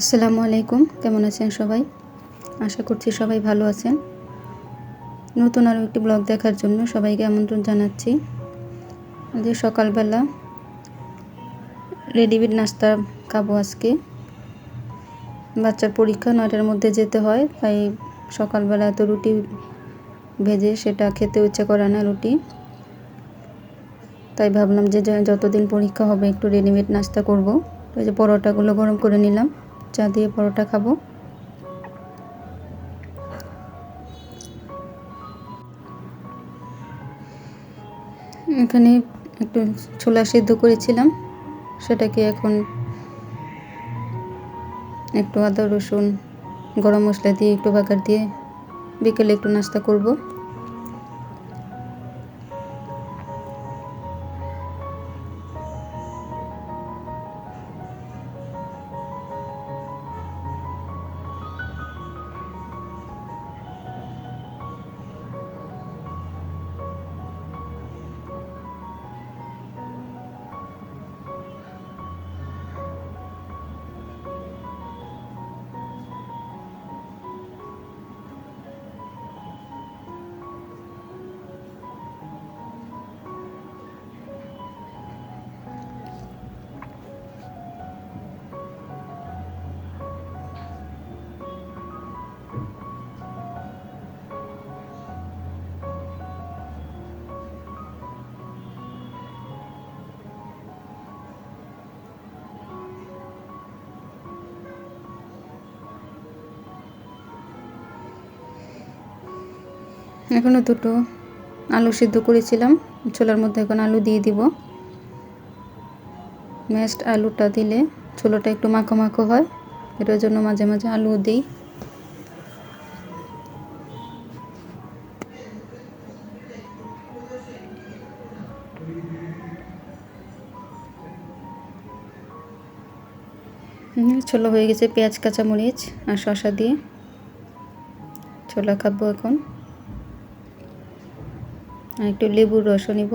আসসালামু আলাইকুম, কেমন আছেন সবাই? আশা করছি সবাই ভালো আছেন। নতুন আরও একটি ব্লগ দেখার জন্য সবাইকে আমন্ত্রণ জানাচ্ছি। যে সকালবেলা রেডিমেড নাস্তা খাবো আজকে। বাচ্চার পরীক্ষা 9টার মধ্যে যেতে হয়, তাই সকালবেলা তো রুটি ভেজে সেটা খেতে ইচ্ছে করে না রুটি। তাই ভাবলাম যে যতদিন পরীক্ষা হবে একটু রেডিমেড নাস্তা করব। তো যে পরোটাগুলো গরম করে নিলাম, চা দিয়ে পরোটা খাবো। এখানে একটু ছোলা সিদ্ধ করেছিলাম, সেটাকে এখন একটু আদা রসুন গরম মশলা দিয়ে একটু বাগার দিয়ে বিকেলে একটু নাস্তা করব। এখনও দুটো আলু সিদ্ধ করেছিলাম, ছোলার মধ্যে এখন আলু দিয়ে দিব। ম্যাশড আলুটা দিলে ছোলাটা একটু মাখো মাখো হয়, এটার জন্য মাঝে মাঝে আলু দিই। ছোলা হয়ে গেছে, পেঁয়াজ কাঁচামরিচ আর শসা দিয়ে ছোলা খাবো এখন। আর একটু লেবুর রসও নিব।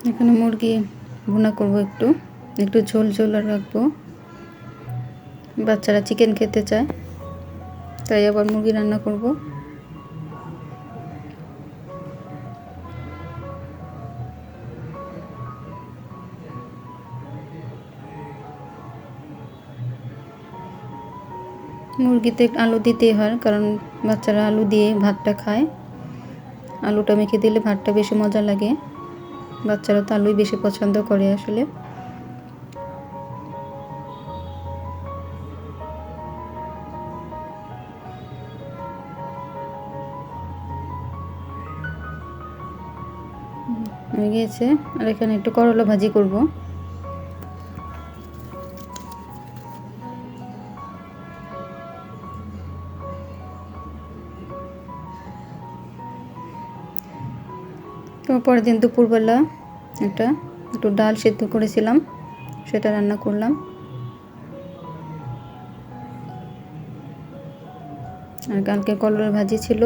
এখানে মুরগি ভুনা করব, একটু একটু ঝোল ঝোল রাখবো। বাচ্চারা চিকেন খেতে চায়, তাই আবার মুরগি রান্না করব। মুরগিতে আলু দিতেই হয়, কারণ বাচ্চারা আলু দিয়ে ভাতটা খায়। আলুটা মেখে দিলে ভাতটা বেশি মজা লাগে। বাচ্চারা তো আলুই বেশি পছন্দ করে আসলে। হয়ে গিয়েছে। আর এখানে একটু করলা ভাজি করব। তো পরের দিন দুপুরবেলা একটু ডাল সিদ্ধ করেছিলাম, সেটা রান্না করলাম। আর কালকে করলার ভাজি ছিল,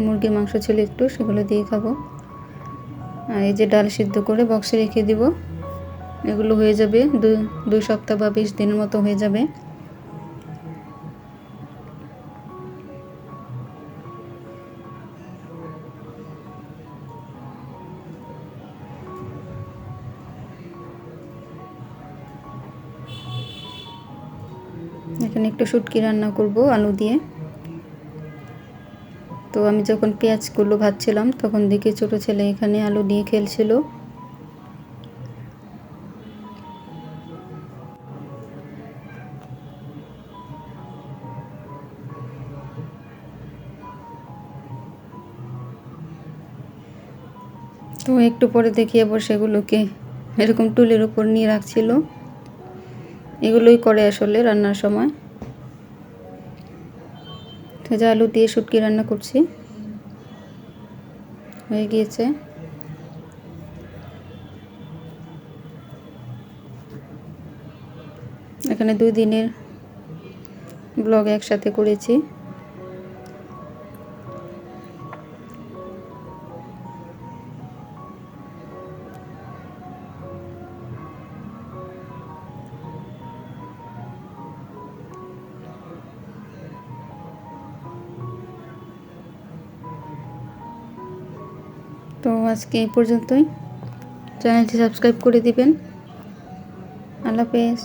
মুরগির মাংস ছিল একটু, সেগুলো দিয়ে খাবো। আর এই যে ডাল সিদ্ধ করে বক্সে রেখে দিব। এগুলো হয়ে যাবে 2 সপ্তাহ বা 20 দিনের মতো হয়ে যাবে। এখানে একটু শুটকি রান্না করব আলু দিয়ে। তো আমি যখন পেঁয়াজগুলো ভাজছিলাম তখন দেখি ছোটো ছেলে এখানে আলু দিয়ে খেলছিল। তো একটু পরে দেখি আবার সেগুলোকে এরকম টুলের উপর নিয়ে রাখছিল। এগুলোই করে আসলে রান্নার সময়। ভেজা আলু দিয়ে শুটকি রান্না করছি, হয়ে গিয়েছে। এখানে 2 দিনের ব্লগ একসাথে করেছি। তো আজকে এই পর্যন্তই। চ্যানেলটি সাবস্ক্রাইব করে দিবেন। আল্লাহ হাফেজ।